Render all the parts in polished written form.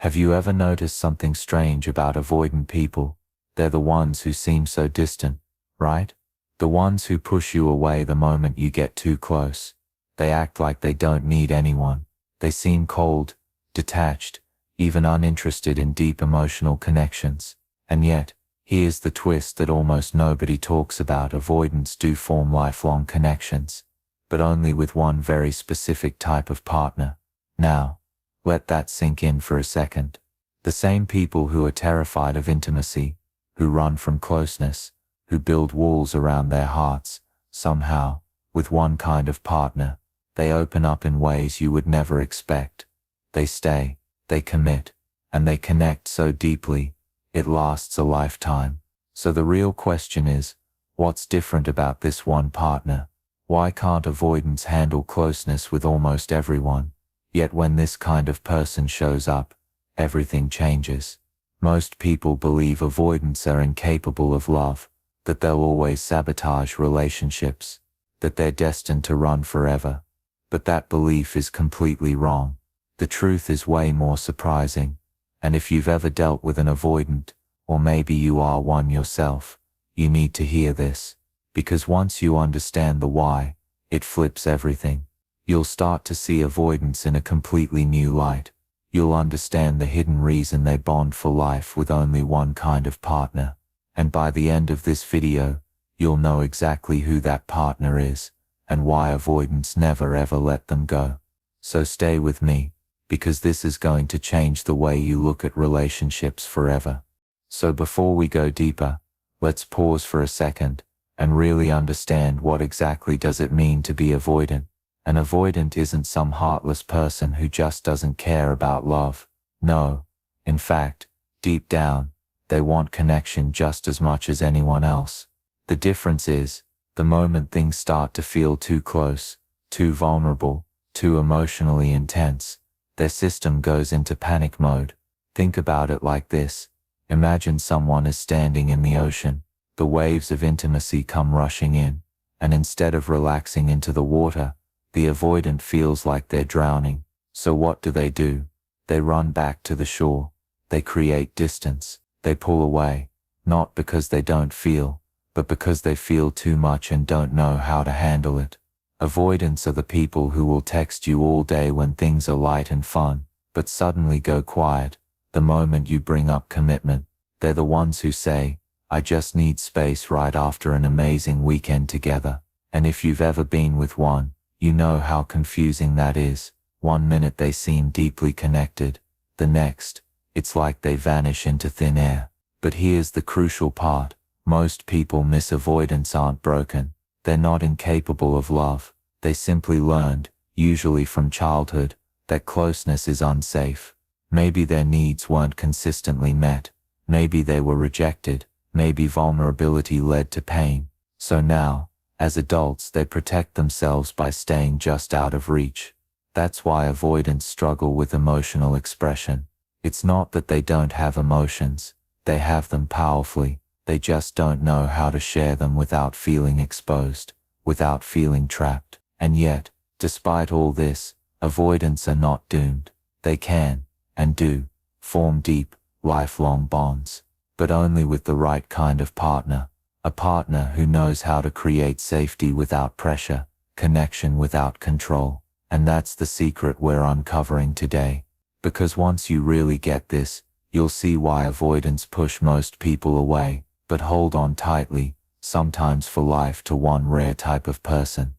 Have you ever noticed something strange about avoidant people? They're the ones who seem so distant, right? The ones who push you away the moment you get too close. They act like they don't need anyone. They seem cold, detached, even uninterested in deep emotional connections. And yet, here's the twist that almost nobody talks about: avoidants do form lifelong connections, but only with one very specific type of partner. Now, let that sink in for a second. The same people who are terrified of intimacy, who run from closeness, who build walls around their hearts, somehow, with one kind of partner, they open up in ways you would never expect. They stay, they commit, and they connect so deeply, it lasts a lifetime. So the real question is, what's different about this one partner? Why can't avoidants handle closeness with almost everyone? Yet when this kind of person shows up, everything changes. Most people believe avoidants are incapable of love, that they'll always sabotage relationships, that they're destined to run forever. But that belief is completely wrong. The truth is way more surprising. And if you've ever dealt with an avoidant, or maybe you are one yourself, you need to hear this. Because once you understand the why, it flips everything. You'll start to see avoidance in a completely new light. You'll understand the hidden reason they bond for life with only one kind of partner. And by the end of this video, you'll know exactly who that partner is, and why avoidants never ever let them go. So stay with me, because this is going to change the way you look at relationships forever. So before we go deeper, let's pause for a second, and really understand what exactly does it mean to be avoidant. An avoidant isn't some heartless person who just doesn't care about love. No. In fact, deep down, they want connection just as much as anyone else. The difference is, the moment things start to feel too close, too vulnerable, too emotionally intense, their system goes into panic mode. Think about it like this. Imagine someone is standing in the ocean. The waves of intimacy come rushing in, and instead of relaxing into the water, the avoidant feels like they're drowning. So what do? They run back to the shore. They create distance. They pull away, not because they don't feel, but because they feel too much and don't know how to handle it. Avoidants are the people who will text you all day when things are light and fun, but suddenly go quiet the moment you bring up commitment. They're the ones who say, "I just need space," right after an amazing weekend together. And if you've ever been with one, you know how confusing that is. One minute they seem deeply connected, the next, it's like they vanish into thin air. But here's the crucial part. Most people miss avoidants aren't broken. They're not incapable of love. They simply learned, usually from childhood, that closeness is unsafe. Maybe their needs weren't consistently met. Maybe they were rejected. Maybe vulnerability led to pain. So now, as adults, they protect themselves by staying just out of reach. That's why avoidants struggle with emotional expression. It's not that they don't have emotions. They have them powerfully. They just don't know how to share them without feeling exposed, without feeling trapped. And yet, despite all this, avoidants are not doomed. They can, and do, form deep, lifelong bonds, but only with the right kind of partner. A partner who knows how to create safety without pressure, connection without control. And that's the secret we're uncovering today. Because once you really get this, you'll see why avoidants push most people away, but hold on tightly, sometimes for life, to one rare type of person.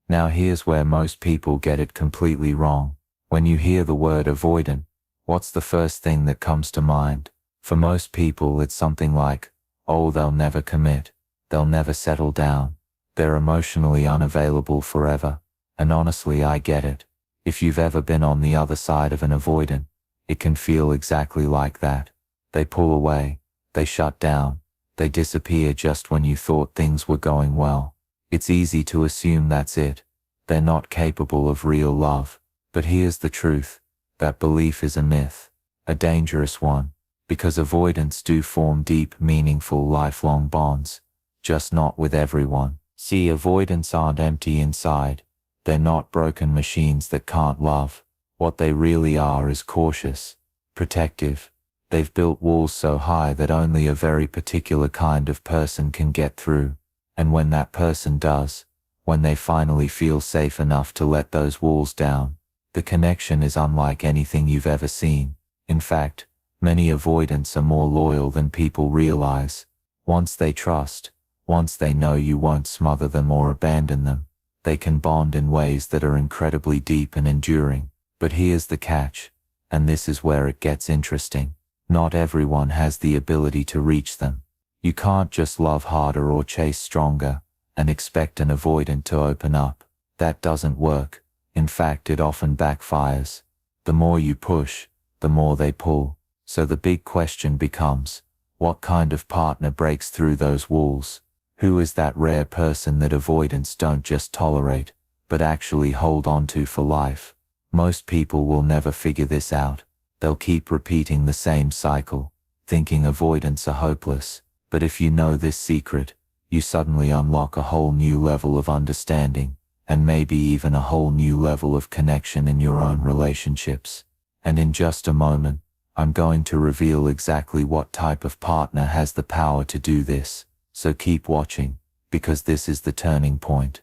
Now here's where most people get it completely wrong. When you hear the word avoidant, what's the first thing that comes to mind? For most people it's something like, oh, they'll never commit. They'll never settle down. They're emotionally unavailable forever. And honestly, I get it. If you've ever been on the other side of an avoidant, it can feel exactly like that. They pull away. They shut down. They disappear just when you thought things were going well. It's easy to assume that's it. They're not capable of real love. But here's the truth. That belief is a myth. A dangerous one. Because avoidants do form deep, meaningful, lifelong bonds, just not with everyone. See, avoidants aren't empty inside. They're not broken machines that can't love. What they really are is cautious. protective. They've built walls so high that only a very particular kind of person can get through. And when that person does, when they finally feel safe enough to let those walls down, the connection is unlike anything you've ever seen. In fact, many avoidants are more loyal than people realize. Once they trust, once they know you won't smother them or abandon them, they can bond in ways that are incredibly deep and enduring. But here's the catch, and this is where it gets interesting. Not everyone has the ability to reach them. You can't just love harder or chase stronger and expect an avoidant to open up. That doesn't work. In fact, it often backfires. The more you push, the more they pull. So the big question becomes, what kind of partner breaks through those walls? Who is that rare person that avoidants don't just tolerate, but actually hold on to for life? Most people will never figure this out. They'll keep repeating the same cycle, thinking avoidants are hopeless. But if you know this secret, you suddenly unlock a whole new level of understanding, and maybe even a whole new level of connection in your own relationships. And in just a moment, I'm going to reveal exactly what type of partner has the power to do this. So keep watching, because this is the turning point.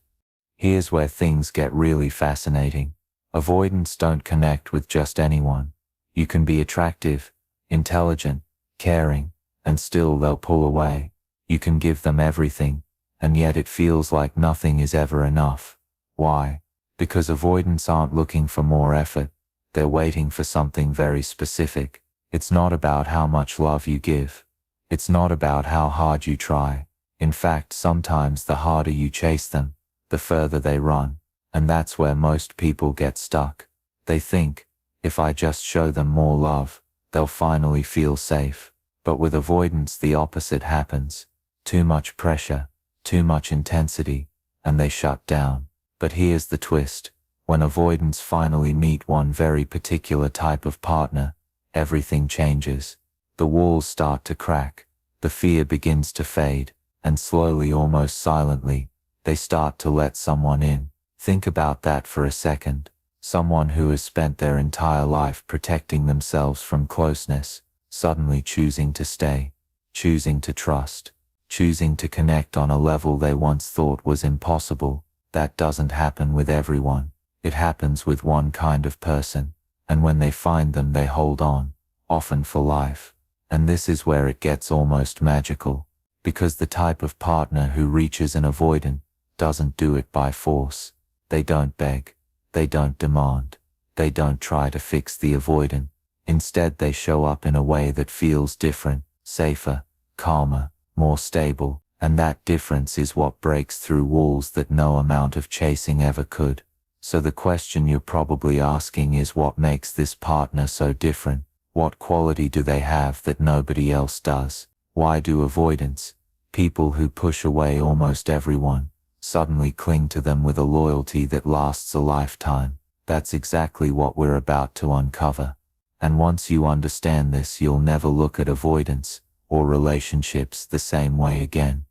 Here's where things get really fascinating. Avoidants don't connect with just anyone. You can be attractive, intelligent, caring, and still they'll pull away. You can give them everything, and yet it feels like nothing is ever enough. Why? Because avoidants aren't looking for more effort. They're waiting for something very specific. It's not about how much love you give. It's not about how hard you try. In fact, sometimes the harder you chase them, the further they run. And that's where most people get stuck. They think, if I just show them more love, they'll finally feel safe. But with avoidance, the opposite happens. Too much pressure, too much intensity, and they shut down. But here's the twist. When avoidants finally meet one very particular type of partner, everything changes. The walls start to crack, the fear begins to fade, and slowly, almost silently, they start to let someone in. Think about that for a second. Someone who has spent their entire life protecting themselves from closeness, suddenly choosing to stay, choosing to trust, choosing to connect on a level they once thought was impossible. That doesn't happen with everyone. It happens with one kind of person, and when they find them, they hold on, often for life. And this is where it gets almost magical, because the type of partner who reaches an avoidant doesn't do it by force. They don't beg, they don't demand, they don't try to fix the avoidant. Instead, they show up in a way that feels different, safer, calmer, more stable, and that difference is what breaks through walls that no amount of chasing ever could. So the question you're probably asking is, what makes this partner so different? What quality do they have that nobody else does? Why do avoidants, people who push away almost everyone, suddenly cling to them with a loyalty that lasts a lifetime? That's exactly what we're about to uncover. And once you understand this, you'll never look at avoidance or relationships the same way again.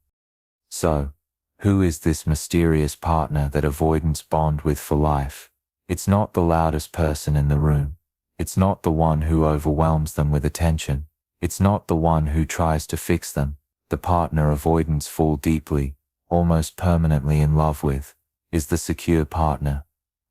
So, who is this mysterious partner that avoidants bond with for life? It's not the loudest person in the room. It's not the one who overwhelms them with attention. It's not the one who tries to fix them. The partner avoidants fall deeply, almost permanently in love with, is the secure partner.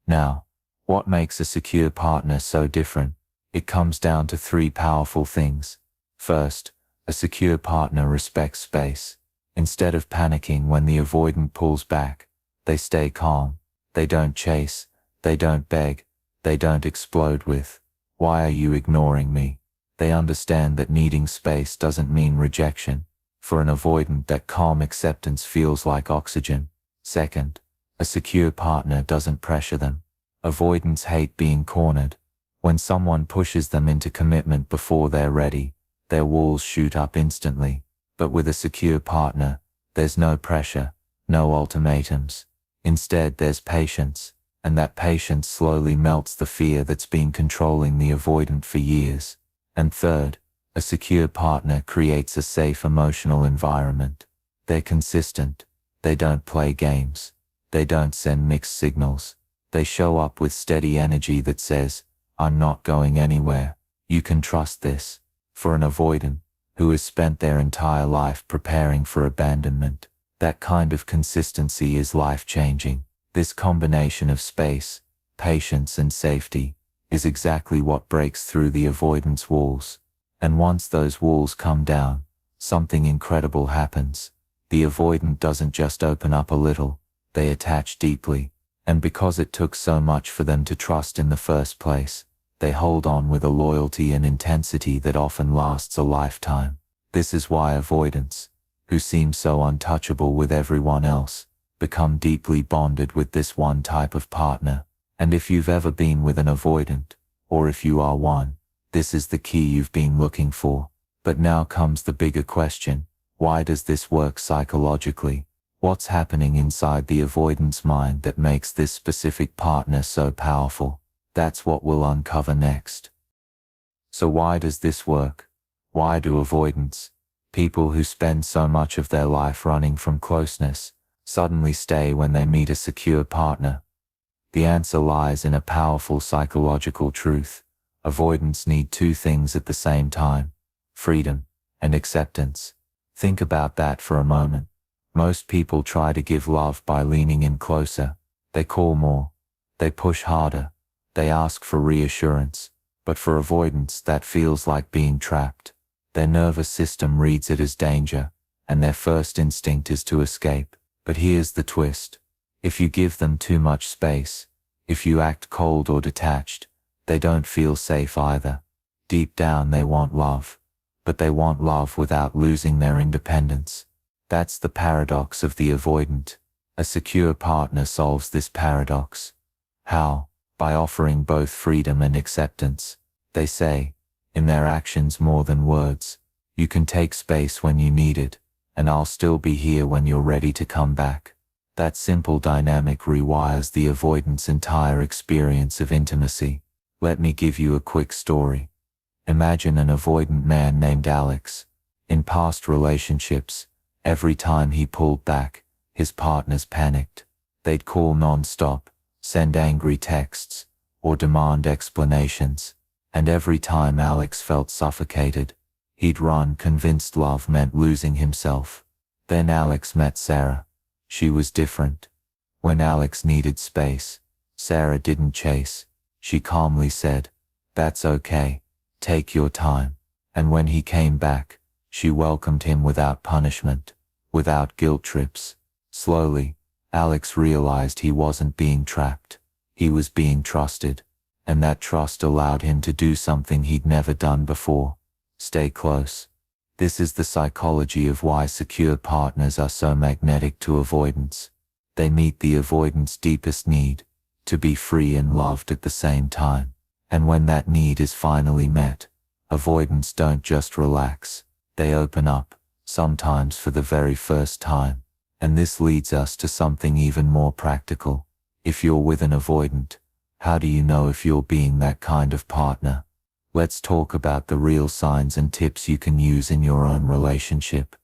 Now, what makes a secure partner so different? It comes down to three powerful things. First, a secure partner respects space. Instead of panicking when the avoidant pulls back, they stay calm. They don't chase, they don't beg, they don't explode with, "Why are you ignoring me?" They understand that needing space doesn't mean rejection. For an avoidant, that calm acceptance feels like oxygen. Second, a secure partner doesn't pressure them. Avoidants hate being cornered. When someone pushes them into commitment before they're ready, their walls shoot up instantly. But with a secure partner, there's no pressure, no ultimatums. Instead, there's patience, and that patience slowly melts the fear that's been controlling the avoidant for years. And third, a secure partner creates a safe emotional environment. They're consistent. They don't play games. They don't send mixed signals. They show up with steady energy that says, "I'm not going anywhere. You can trust this. For an avoidant, who has spent their entire life preparing for abandonment, that kind of consistency is life-changing. This combination of space, patience and safety is exactly what breaks through the avoidance walls. And once those walls come down, something incredible happens. The avoidant doesn't just open up a little, they attach deeply. And because it took so much for them to trust in the first place, they hold on with a loyalty and intensity that often lasts a lifetime. This is why avoidants, who seem so untouchable with everyone else, become deeply bonded with this one type of partner. And if you've ever been with an avoidant, or if you are one, this is the key you've been looking for. But now comes the bigger question: why does this work psychologically? What's happening inside the avoidant's mind that makes this specific partner so powerful? That's what we'll uncover next. So why does this work? Why do avoidants, people who spend so much of their life running from closeness, suddenly stay when they meet a secure partner? The answer lies in a powerful psychological truth. Avoidants need two things at the same time: freedom and acceptance. Think about that for a moment. Most people try to give love by leaning in closer. They call more. They push harder. They ask for reassurance. But for avoidants, that feels like being trapped. Their nervous system reads it as danger, and their first instinct is to escape. But here's the twist. If you give them too much space, if you act cold or detached, they don't feel safe either. Deep down they want love. But they want love without losing their independence. That's the paradox of the avoidant. A secure partner solves this paradox. How? By offering both freedom and acceptance. They say, in their actions more than words, you can take space when you need it, and I'll still be here when you're ready to come back. That simple dynamic rewires the avoidant's entire experience of intimacy. Let me give you a quick story. Imagine an avoidant man named Alex. In past relationships, every time he pulled back, his partners panicked. They'd call non-stop, send angry texts, or demand explanations. And every time Alex felt suffocated, he'd run, convinced love meant losing himself. Then Alex met Sarah. She was different. When Alex needed space, Sarah didn't chase. She calmly said, "That's okay. Take your time." And when he came back, she welcomed him without punishment, without guilt trips. Slowly, Alex realized he wasn't being trapped. He was being trusted. And that trust allowed him to do something he'd never done before: stay close. This is the psychology of why secure partners are so magnetic to avoidants. They meet the avoidant's deepest need, to be free and loved at the same time. And when that need is finally met, avoidants don't just relax, they open up, sometimes for the very first time. And this leads us to something even more practical. If you're with an avoidant, how do you know if you're being that kind of partner? Let's talk about the real signs and tips you can use in your own relationship.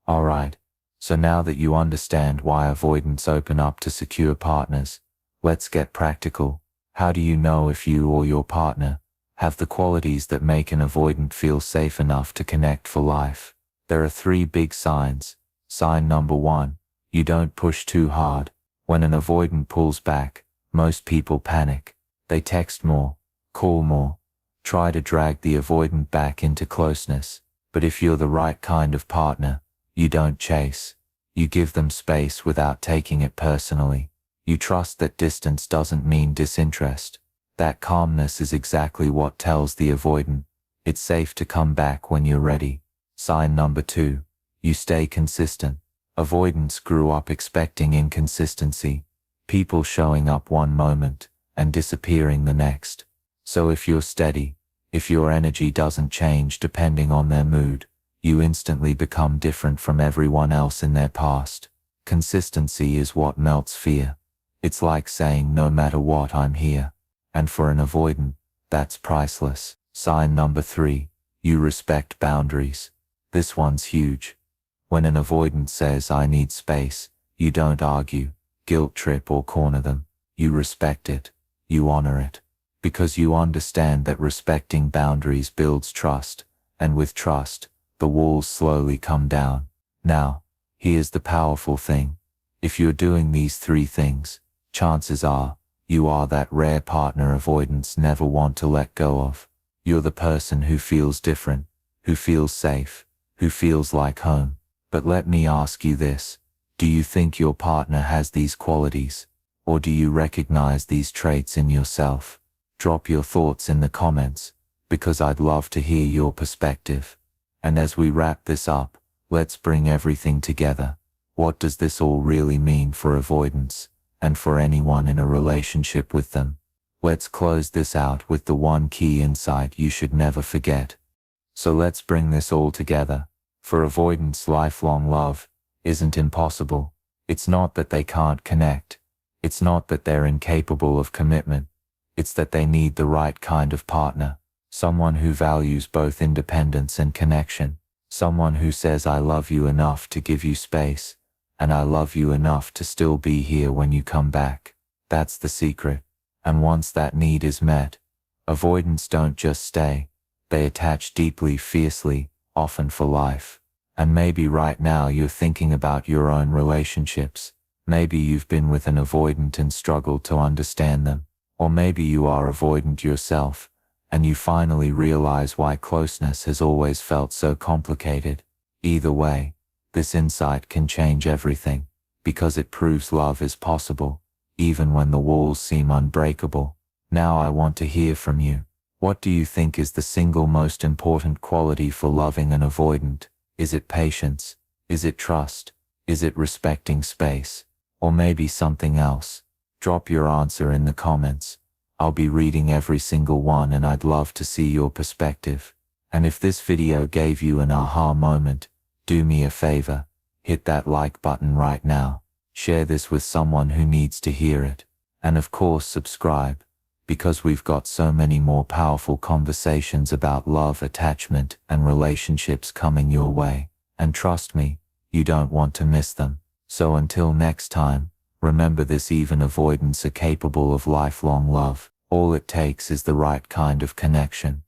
Alright, so now that you understand why avoidants open up to secure partners, let's get practical. How do you know if you or your partner have the qualities that make an avoidant feel safe enough to connect for life? There are 3 big signs. Sign number 1, you don't push too hard. When an avoidant pulls back, most people panic. They text more, call more, try to drag the avoidant back into closeness. But if you're the right kind of partner, you don't chase. You give them space without taking it personally. You trust that distance doesn't mean disinterest. That calmness is exactly what tells the avoidant it's safe to come back when you're ready. Sign number 2, you stay consistent. Avoidants grew up expecting inconsistency. People showing up one moment and disappearing the next. So if you're steady, if your energy doesn't change depending on their mood, you instantly become different from everyone else in their past. Consistency is what melts fear. It's like saying, no matter what, I'm here. And for an avoidant, that's priceless. Sign number 3, you respect boundaries. This one's huge. When an avoidant says, I need space, you don't argue, guilt trip or corner them. You respect it. You honor it. because you understand that respecting boundaries builds trust, and with trust, the walls slowly come down. Now, here's the powerful thing. If you're doing these 3 things, chances are, you are that rare partner avoidants never want to let go of. You're the person who feels different, who feels safe, who feels like home. But let me ask you this. Do you think your partner has these qualities? Or do you recognize these traits in yourself? Drop your thoughts in the comments, because I'd love to hear your perspective. And as we wrap this up, let's bring everything together. What does this all really mean for avoidance, and for anyone in a relationship with them? Let's close this out with the one key insight you should never forget. So let's bring this all together. For avoidance, lifelong love isn't impossible. It's not that they can't connect. It's not that they're incapable of commitment. It's that they need the right kind of partner. Someone who values both independence and connection. Someone who says I love you enough to give you space, and I love you enough to still be here when you come back. That's the secret. And once that need is met, avoidants don't just stay. They attach deeply, fiercely, often for life. And maybe right now you're thinking about your own relationships. Maybe you've been with an avoidant and struggled to understand them. Or maybe you are avoidant yourself, and you finally realize why closeness has always felt so complicated. Either way, this insight can change everything, because it proves love is possible, even when the walls seem unbreakable. Now I want to hear from you. What do you think is the single most important quality for loving an avoidant? Is it patience? Is it trust? Is it respecting space? Or maybe something else? Drop your answer in the comments. I'll be reading every single one, and I'd love to see your perspective. And if this video gave you an aha moment, do me a favor, hit that like button right now. Share this with someone who needs to hear it. And of course subscribe, because we've got so many more powerful conversations about love, attachment, and relationships coming your way. And trust me, you don't want to miss them. So until next time, remember this: even avoidants are capable of lifelong love. All it takes is the right kind of connection.